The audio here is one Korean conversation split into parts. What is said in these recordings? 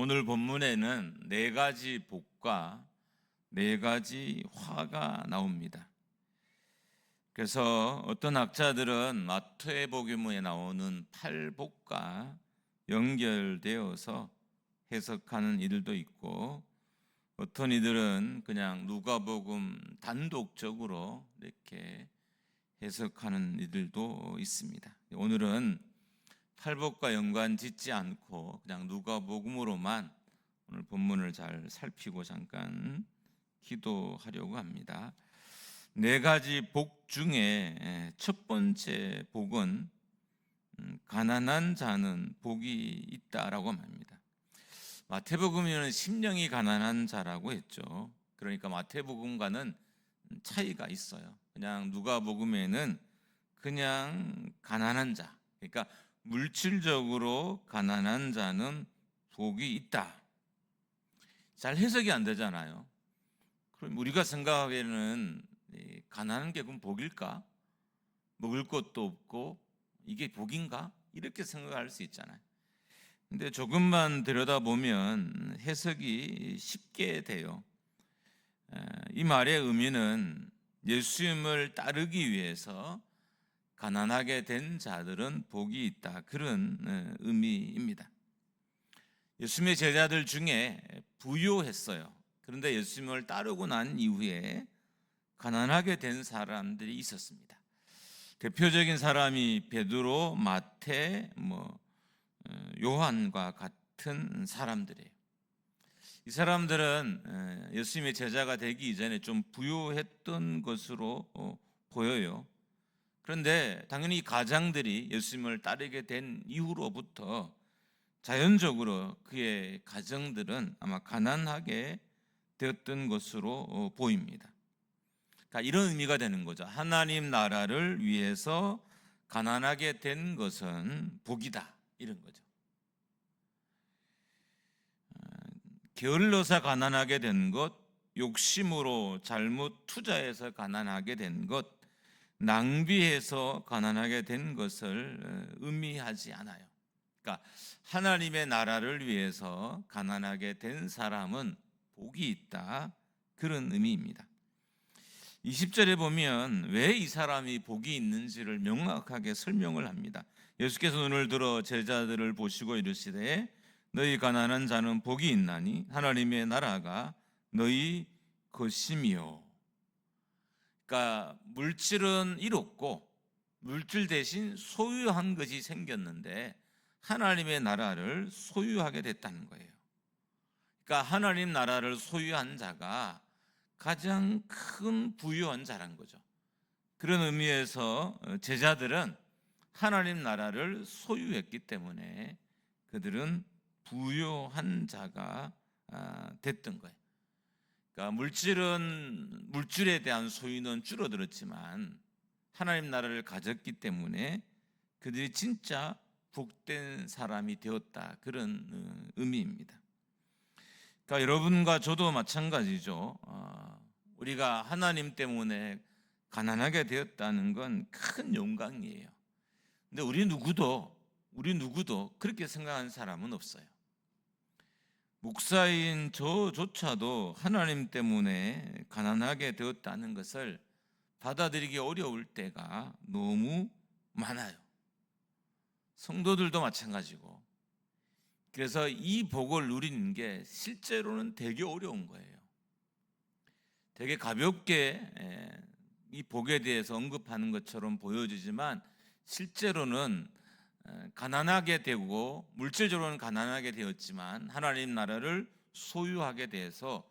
오늘 본문에는 네 가지 복과 네 가지 화가 나옵니다. 그래서 어떤 학자들은 마태복음에 나오는 팔복과 연결되어서 해석하는 이들도 있고, 어떤 이들은 그냥 누가복음 단독적으로 이렇게 해석하는 이들도 있습니다. 오늘은 팔복과 연관 짓지 않고 그냥 누가복음으로만 오늘 본문을 잘 살피고 잠깐 기도하려고 합니다. 네 가지 복 중에 첫 번째 복은 가난한 자는 복이 있다라고 말합니다. 마태복음에는 심령이 가난한 자라고 했죠. 그러니까 마태복음과는 차이가 있어요. 그냥 누가복음에는 그냥 가난한 자, 그러니까 물질적으로 가난한 자는 복이 있다. 잘 해석이 안 되잖아요. 그럼 우리가 생각하기에는 가난한 게 그럼 복일까? 먹을 것도 없고 이게 복인가? 이렇게 생각할 수 있잖아요. 근데 조금만 들여다보면 해석이 쉽게 돼요. 이 말의 의미는 예수님을 따르기 위해서 가난하게 된 자들은 복이 있다, 그런 의미입니다. 예수님의 제자들 중에 부유했어요. 그런데 예수님을 따르고 난 이후에 가난하게 된 사람들이 있었습니다. 대표적인 사람이 베드로, 마태, 요한과 같은 사람들이에요. 이 사람들은 예수님의 제자가 되기 이전에 좀 부유했던 것으로 보여요. 그런데 당연히 가장들이 예수님을 따르게 된 이후로부터 자연적으로 그의 가정들은 아마 가난하게 되었던 것으로 보입니다. 그러니까 이런 의미가 되는 거죠. 하나님 나라를 위해서 가난하게 된 것은 복이다, 이런 거죠. 게을러서 가난하게 된 것, 욕심으로 잘못 투자해서 가난하게 된 것, 낭비해서 가난하게 된 것을 의미하지 않아요. 그러니까 하나님의 나라를 위해서 가난하게 된 사람은 복이 있다, 그런 의미입니다. 20절에 보면 왜 이 사람이 복이 있는지를 명확하게 설명을 합니다. 예수께서 눈을 들어 제자들을 보시고 이르시되 너희 가난한 자는 복이 있나니 하나님의 나라가 너희 것이며. 그러니까 물질은 잃었고 물질 대신 소유한 것이 생겼는데 하나님의 나라를 소유하게 됐다는 거예요. 그러니까 하나님 나라를 소유한 자가 가장 큰 부유한 자란 거죠. 그런 의미에서 제자들은 하나님 나라를 소유했기 때문에 그들은 부유한 자가 됐던 거예요. 그러니까 물질에 대한 소유는 줄어들었지만 하나님 나라를 가졌기 때문에 그들이 진짜 복된 사람이 되었다, 그런 의미입니다. 그러니까 여러분과 저도 마찬가지죠. 우리가 하나님 때문에 가난하게 되었다는 건 큰 영광이에요. 근데 우리 누구도 그렇게 생각하는 사람은 없어요. 목사인 저조차도 하나님 때문에 가난하게 되었다는 것을 받아들이기 어려울 때가 너무 많아요. 성도들도 마찬가지고. 그래서 이 복을 누리는 게 실제로는 되게 어려운 거예요. 되게 가볍게 이 복에 대해서 언급하는 것처럼 보여지지만 실제로는 가난하게 되고 물질적으로는 가난하게 되었지만 하나님 나라를 소유하게 돼서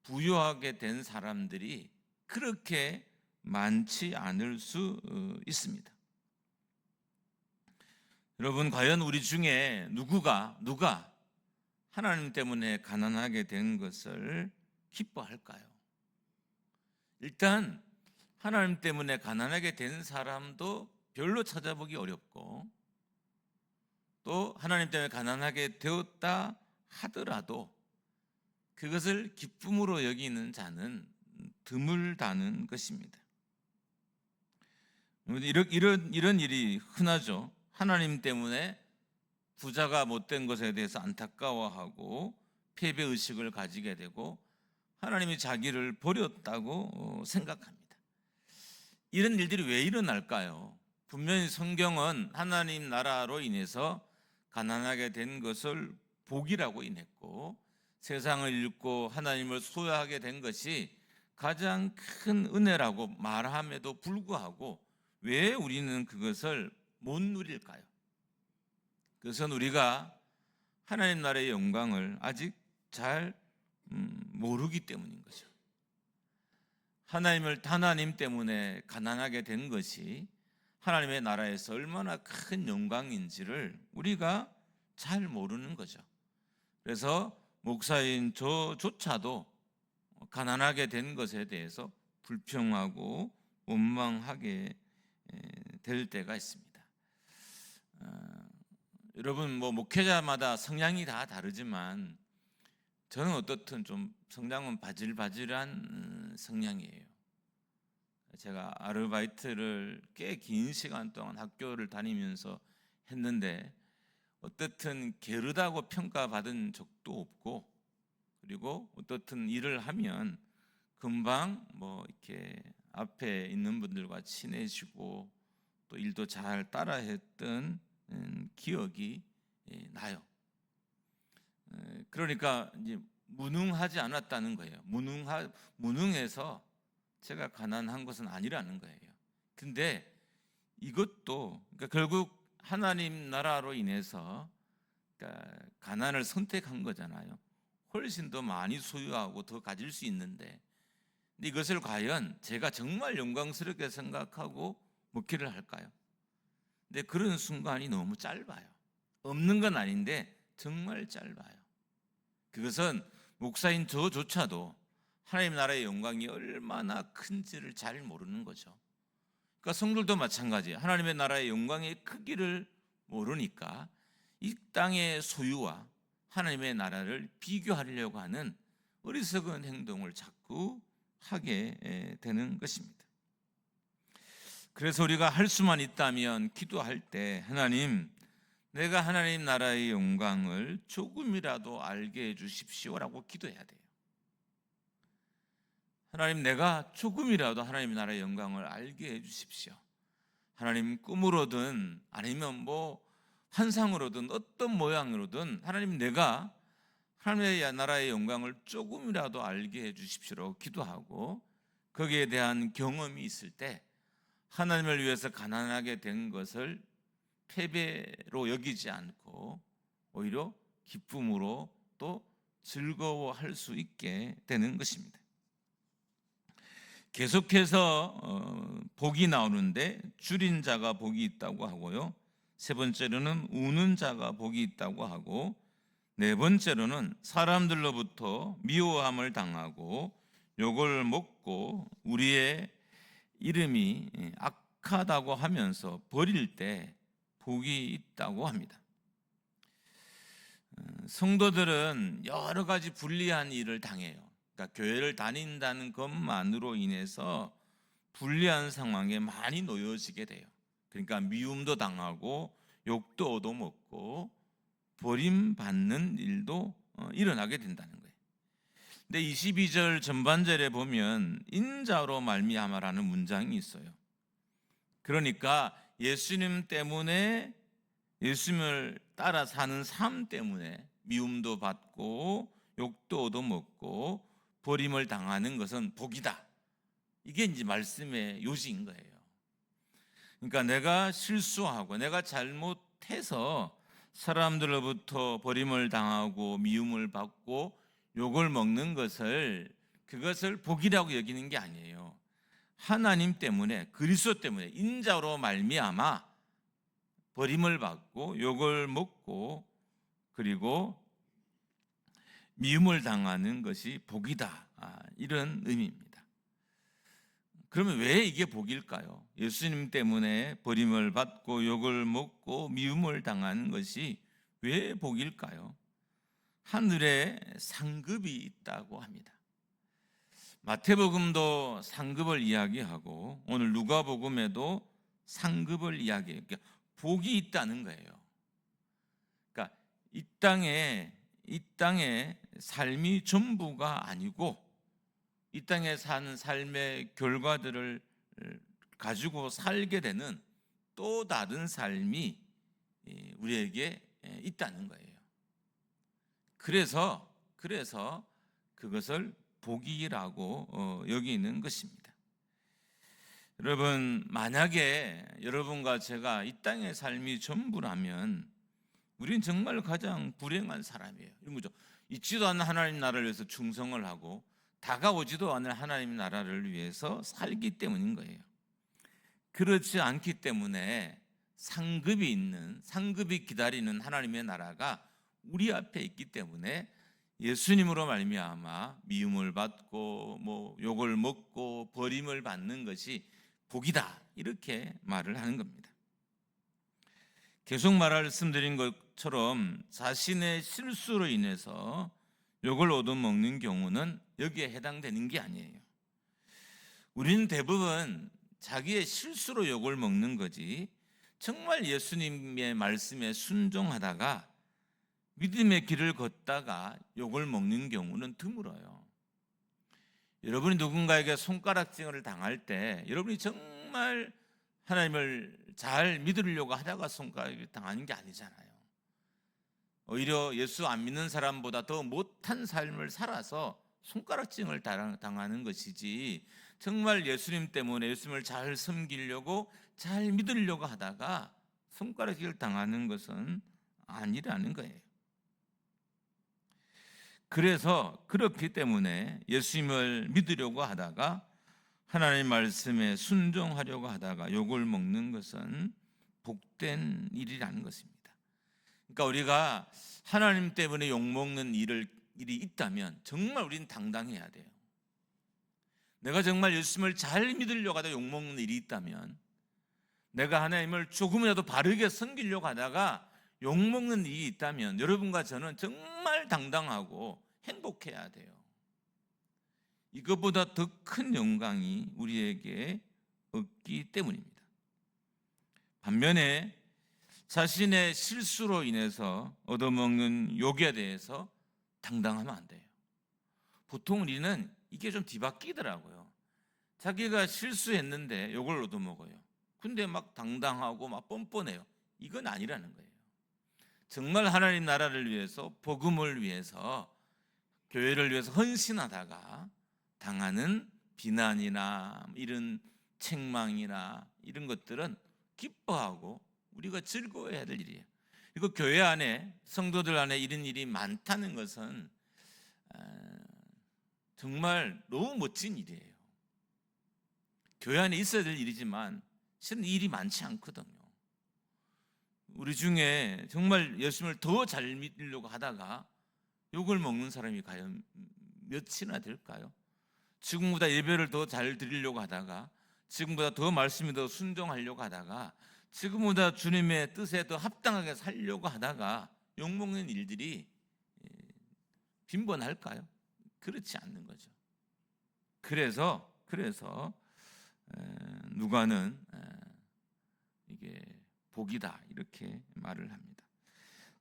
부유하게 된 사람들이 그렇게 많지 않을 수 있습니다. 여러분, 과연 우리 중에 누가 하나님 때문에 가난하게 된 것을 기뻐할까요? 일단 하나님 때문에 가난하게 된 사람도 별로 찾아보기 어렵고, 또 하나님 때문에 가난하게 되었다 하더라도 그것을 기쁨으로 여기는 자는 드물다는 것입니다. 이런 일이 흔하죠. 하나님 때문에 부자가 못된 것에 대해서 안타까워하고 패배 의식을 가지게 되고 하나님이 자기를 버렸다고 생각합니다. 이런 일들이 왜 일어날까요? 분명히 성경은 하나님 나라로 인해서 가난하게 된 것을 복이라고 인했고 세상을 잃고 하나님을 소유하게 된 것이 가장 큰 은혜라고 말함에도 불구하고 왜 우리는 그것을 못 누릴까요? 그것은 우리가 하나님 나라의 영광을 아직 잘 모르기 때문인 거죠. 하나님 때문에 가난하게 된 것이 하나님의 나라에서 얼마나 큰 영광인지를 우리가 잘 모르는 거죠. 그래서 목사인 저조차도 가난하게 된 것에 대해서 불평하고 원망하게 될 때가 있습니다. 여러분 목회자마다 성향이 다 다르지만 저는 어떻든 좀 성향은 바질바질한 성향이에요. 제가 아르바이트를 꽤 긴 시간 동안 학교를 다니면서 했는데 어떻든 게으르다고 평가받은 적도 없고 그리고 어떻든 일을 하면 금방 이렇게 앞에 있는 분들과 친해지고 또 일도 잘 따라했던 기억이 나요. 그러니까 이제 무능하지 않았다는 거예요. 무능해서 제가 가난한 것은 아니라는 거예요. 근데 이것도 그러니까 결국 하나님 나라로 인해서 그러니까 가난을 선택한 거잖아요. 훨씬 더 많이 소유하고 더 가질 수 있는데 근데 이것을 과연 제가 정말 영광스럽게 생각하고 목회를 할까요? 근데 그런 순간이 너무 짧아요. 없는 건 아닌데 정말 짧아요. 그것은 목사인 저조차도 하나님 나라의 영광이 얼마나 큰지를 잘 모르는 거죠. 그러니까 성도들도 마찬가지예요. 하나님의 나라의 영광의 크기를 모르니까 이 땅의 소유와 하나님의 나라를 비교하려고 하는 어리석은 행동을 자꾸 하게 되는 것입니다. 그래서 우리가 할 수만 있다면 기도할 때 하나님, 내가 하나님 나라의 영광을 조금이라도 알게 해주십시오라고 기도해야 돼요. 하나님, 내가 조금이라도 하나님 나라의 영광을 알게 해주십시오. 하나님, 꿈으로든 아니면 환상으로든 어떤 모양으로든 하나님, 내가 하나님의 나라의 영광을 조금이라도 알게 해주십시오라고 기도하고 거기에 대한 경험이 있을 때 하나님을 위해서 가난하게 된 것을 패배로 여기지 않고 오히려 기쁨으로 또 즐거워할 수 있게 되는 것입니다. 계속해서 복이 나오는데 줄인 자가 복이 있다고 하고요. 세 번째로는 우는 자가 복이 있다고 하고 네 번째로는 사람들로부터 미워함을 당하고 욕을 먹고 우리의 이름이 악하다고 하면서 버릴 때 복이 있다고 합니다. 성도들은 여러 가지 불리한 일을 당해요. 그러니까 교회를 다닌다는 것만으로 인해서 불리한 상황에 많이 놓여지게 돼요. 그러니까 미움도 당하고 욕도 얻어먹고 버림받는 일도 일어나게 된다는 거예요. 근데 22절 전반절에 보면 인자로 말미암아라는 문장이 있어요. 그러니까 예수님 때문에 예수님을 따라 사는 삶 때문에 미움도 받고 욕도 얻어먹고 버림을 당하는 것은 복이다. 이게 이제 말씀의 요지인 거예요. 그러니까 내가 실수하고 내가 잘못해서 사람들로부터 버림을 당하고 미움을 받고 욕을 먹는 그것을 복이라고 여기는 게 아니에요. 하나님 때문에 그리스도 때문에 인자로 말미암아 버림을 받고 욕을 먹고 그리고 미움을 당하는 것이 복이다. 이런 의미입니다. 그러면 왜 이게 복일까요? 예수님 때문에 버림을 받고 욕을 먹고 미움을 당하는 것이 왜 복일까요? 하늘에 상급이 있다고 합니다. 마태복음도 상급을 이야기하고 오늘 누가복음에도 상급을 이야기해요. 그러니까 복이 있다는 거예요. 이 땅의 삶이 전부가 아니고 이 땅에 사는 삶의 결과들을 가지고 살게 되는 또 다른 삶이 우리에게 있다는 거예요. 그래서 그것을 복이라고 여기는 것입니다. 여러분, 만약에 여러분과 제가 이 땅의 삶이 전부라면 우리는 정말 가장 불행한 사람이에요. 이런 거죠. 있지도 않는 하나님 나라를 위해서 충성을 하고 다가오지도 않는 하나님 나라를 위해서 살기 때문인 거예요. 그렇지 않기 때문에 상급이 기다리는 하나님의 나라가 우리 앞에 있기 때문에 예수님으로 말미암아 미움을 받고 욕을 먹고 버림을 받는 것이 복이다, 이렇게 말을 하는 겁니다. 계속 말씀드린 것처럼 자신의 실수로 인해서 욕을 얻어먹는 경우는 여기에 해당되는 게 아니에요. 우리는 대부분 자기의 실수로 욕을 먹는 거지 정말 예수님의 말씀에 순종하다가 믿음의 길을 걷다가 욕을 먹는 경우는 드물어요. 여러분이 누군가에게 손가락질을 당할 때 여러분이 정말 하나님을 잘 믿으려고 하다가 손가락을 당하는 게 아니잖아요. 오히려 예수 안 믿는 사람보다 더 못한 삶을 살아서 손가락질을 당하는 것이지, 정말 예수님 때문에 예수님을 잘 섬기려고 잘 믿으려고 하다가 손가락질을 당하는 것은 아니라는 거예요. 그래서 그렇기 때문에 예수님을 믿으려고 하다가 하나님 말씀에 순종하려고 하다가 욕을 먹는 것은 복된 일이라는 것입니다. 그러니까 우리가 하나님 때문에 욕먹는 일이 있다면 정말 우리는 당당해야 돼요. 내가 정말 예수님을 잘 믿으려고 하다가 욕먹는 일이 있다면, 내가 하나님을 조금이라도 바르게 섬기려고 하다가 욕먹는 일이 있다면 여러분과 저는 정말 당당하고 행복해야 돼요. 이것보다 더 큰 영광이 우리에게 없기 때문입니다. 반면에 자신의 실수로 인해서 얻어먹는 욕에 대해서 당당하면 안 돼요. 보통 우리는 이게 좀 뒤바뀌더라고요. 자기가 실수했는데 욕을 얻어먹어요. 근데 막 당당하고 막 뻔뻔해요. 이건 아니라는 거예요. 정말 하나님 나라를 위해서, 복음을 위해서, 교회를 위해서 헌신하다가 당하는 비난이나 이런 책망이나 이런 것들은 기뻐하고 우리가 즐거워해야 될 일이에요. 이거 교회 안에, 성도들 안에 이런 일이 많다는 것은 정말 너무 멋진 일이에요. 교회 안에 있어야 될 일이지만 실은 일이 많지 않거든요. 우리 중에 정말 예수님을 더 잘 믿으려고 하다가 욕을 먹는 사람이 과연 몇이나 될까요? 지금보다 예배를 더 잘 드리려고 하다가, 지금보다 더 말씀에 더 순종하려고 하다가, 지금보다 주님의 뜻에 더 합당하게 살려고 하다가 욕먹는 일들이 빈번할까요? 그렇지 않는 거죠. 그래서 누가는 이게 복이다, 이렇게 말을 합니다.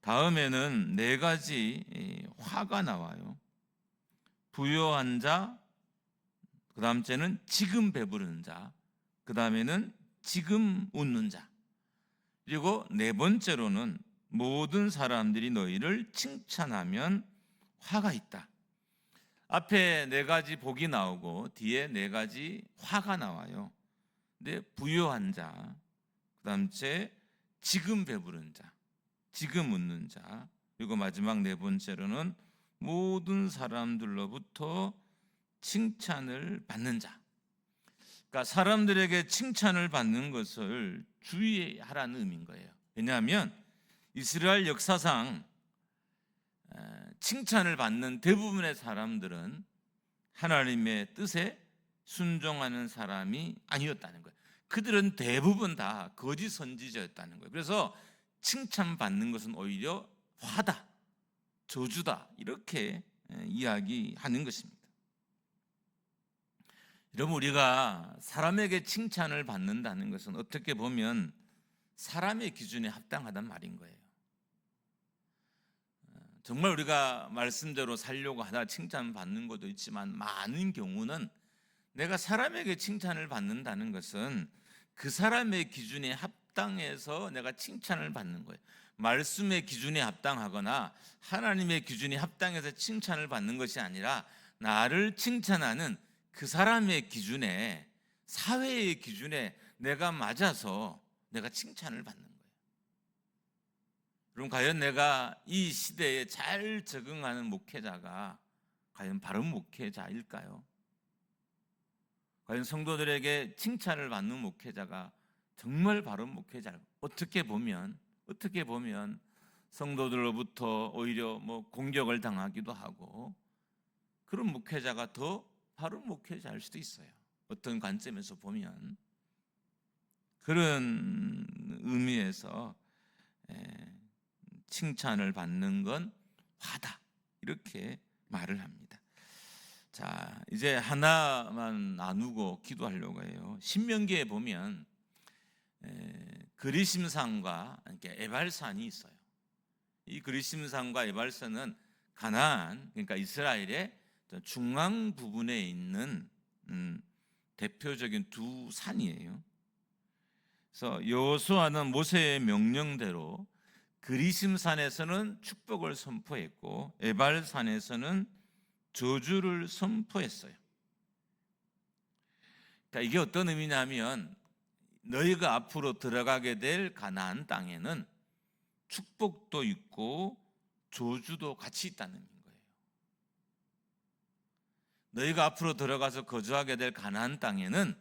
다음에는 4가지 화가 나와요. 부요한 자, 그 다음 째는 지금 배부른 자, 그 다음에는 지금 웃는 자, 그리고 4번째로는 모든 사람들이 너희를 칭찬하면 화가 있다. 앞에 4가지 복이 나오고 뒤에 4가지 화가 나와요. 근데 부요한 자, 그 다음 째 지금 배부른 자, 지금 웃는 자, 그리고 마지막 4번째로는 모든 사람들로부터 칭찬을 받는 자. 그러니까 사람들에게 칭찬을 받는 것을 주의하라는 의미인 거예요. 왜냐하면 이스라엘 역사상 칭찬을 받는 대부분의 사람들은 하나님의 뜻에 순종하는 사람이 아니었다는 거예요. 그들은 대부분 다 거짓 선지자였다는 거예요. 그래서 칭찬받는 것은 오히려 화다, 저주다, 이렇게 이야기하는 것입니다. 여러분, 우리가 사람에게 칭찬을 받는다는 것은 어떻게 보면 사람의 기준에 합당하단 말인 거예요. 정말 우리가 말씀대로 살려고 하다 칭찬받는 것도 있지만, 많은 경우는 내가 사람에게 칭찬을 받는다는 것은 그 사람의 기준에 합당해서 내가 칭찬을 받는 거예요. 말씀의 기준에 합당하거나 하나님의 기준에 합당해서 칭찬을 받는 것이 아니라, 나를 칭찬하는 그 사람의 기준에, 사회의 기준에 내가 맞아서 내가 칭찬을 받는 거예요. 그럼 과연 내가 이 시대에 잘 적응하는 목회자가 과연 바른 목회자일까요? 과연 성도들에게 칭찬을 받는 목회자가 정말 바른 목회자일까요? 어떻게 보면 성도들로부터 오히려 공격을 당하기도 하고, 그런 목회자가 더 바른 목회자일 수도 있어요. 어떤 관점에서 보면. 그런 의미에서 칭찬을 받는 건 화다, 이렇게 말을 합니다. 자, 이제 하나만 나누고 기도하려고 해요. 신명기에 보면 그리심산과 에발산이 있어요. 이 그리심산과 에발산은 가나안, 그러니까 이스라엘의 중앙 부분에 있는 대표적인 두 산이에요. 그래서 여호수아는 모세의 명령대로 그리심산에서는 축복을 선포했고, 에발산에서는 저주를 선포했어요. 그러니까 이게 어떤 의미냐면, 너희가 앞으로 들어가게 될 가나안 땅에는 축복도 있고 저주도 같이 있다는 거예요. 너희가 앞으로 들어가서 거주하게 될 가나안 땅에는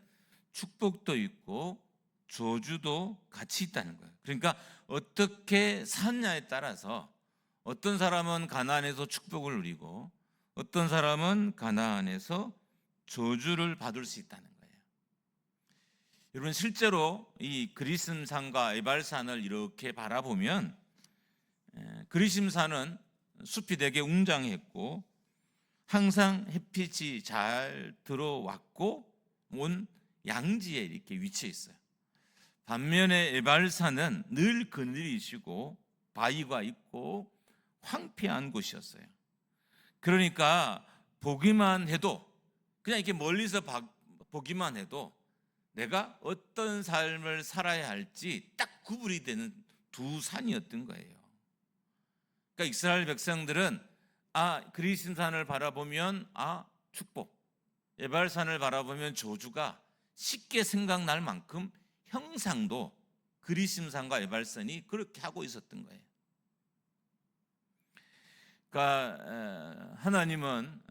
축복도 있고 저주도 같이 있다는 거예요. 그러니까 어떻게 사냐에 따라서 어떤 사람은 가나안에서 축복을 누리고 어떤 사람은 가나안에서 저주를 받을 수 있다는 거예요. 여러분, 실제로 이 그리심산과 에발산을 이렇게 바라보면, 그리심산은 숲이 되게 웅장했고 항상 햇빛이 잘 들어왔고 온 양지에 이렇게 위치해 있어요. 반면에 에발산은 늘 그늘이시고 바위가 있고 황폐한 곳이었어요. 그러니까 보기만 해도, 그냥 이렇게 멀리서 보기만 해도 내가 어떤 삶을 살아야 할지 딱 구분이 되는 두 산이었던 거예요. 그러니까 이스라엘 백성들은 그리심산을 바라보면 축복, 에발산을 바라보면 저주가 쉽게 생각날 만큼 형상도 그리심산과 에발산이 그렇게 하고 있었던 거예요. 그러니까 하나님은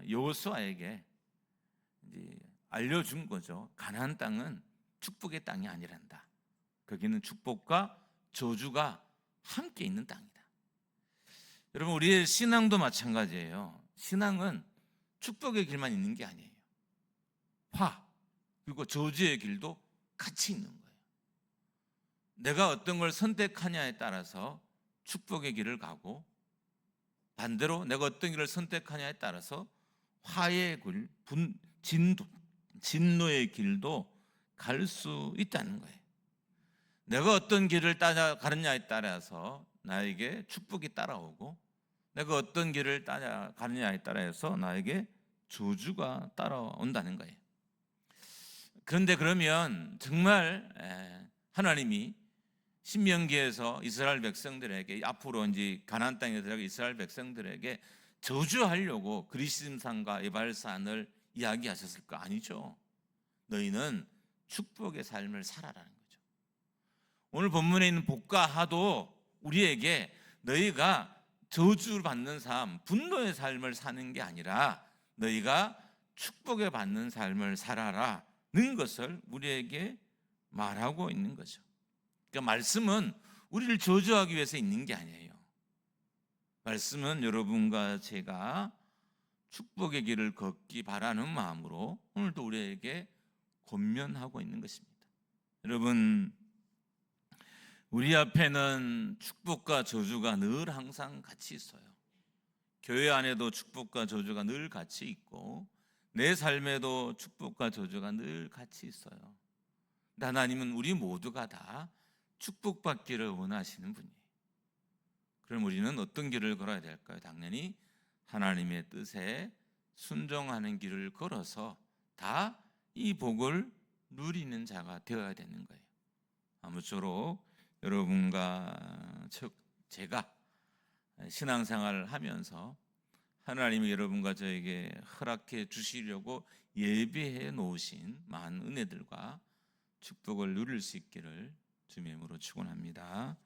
여호수아에게 알려준 거죠. 가나안 땅은 축복의 땅이 아니란다. 거기는 축복과 저주가 함께 있는 땅이다. 여러분, 우리의 신앙도 마찬가지예요. 신앙은 축복의 길만 있는 게 아니에요. 그리고 저주의 길도 같이 있는 거예요. 내가 어떤 걸 선택하냐에 따라서 축복의 길을 가고, 반대로 내가 어떤 길을 선택하냐에 따라서 화의 길, 진노의 길도 갈 수 있다는 거예요. 내가 어떤 길을 따라가느냐에 따라서 나에게 축복이 따라오고, 내가 어떤 길을 따라가느냐에 따라서 나에게 저주가 따라온다는 거예요. 그런데 그러면 정말 하나님이 신명기에서 이스라엘 백성들에게, 앞으로 이제 가나안 땅에 들어갈 이스라엘 백성들에게 저주하려고 그리심산과 에발산을 이야기하셨을까? 아니죠. 너희는 축복의 삶을 살아라는 거죠. 오늘 본문에 있는 복가하도 우리에게 너희가 저주를 받는 삶, 분노의 삶을 사는 게 아니라 너희가 축복을 받는 삶을 살아라는 것을 우리에게 말하고 있는 거죠. 그러니까 말씀은 우리를 저주하기 위해서 있는 게 아니에요. 말씀은 여러분과 제가 축복의 길을 걷기 바라는 마음으로 오늘도 우리에게 권면하고 있는 것입니다. 여러분, 우리 앞에는 축복과 저주가 늘 항상 같이 있어요. 교회 안에도 축복과 저주가 늘 같이 있고, 내 삶에도 축복과 저주가 늘 같이 있어요. 근데 하나님은 우리 모두가 다 축복받기를 원하시는 분이에요. 그럼 우리는 어떤 길을 걸어야 될까요? 당연히 하나님의 뜻에 순종하는 길을 걸어서 다 이 복을 누리는 자가 되어야 되는 거예요. 아무쪼록 여러분과 제가 신앙생활을 하면서 하나님이 여러분과 저에게 허락해 주시려고 예비해 놓으신 많은 은혜들과 축복을 누릴 수 있기를 주님으로 축원합니다.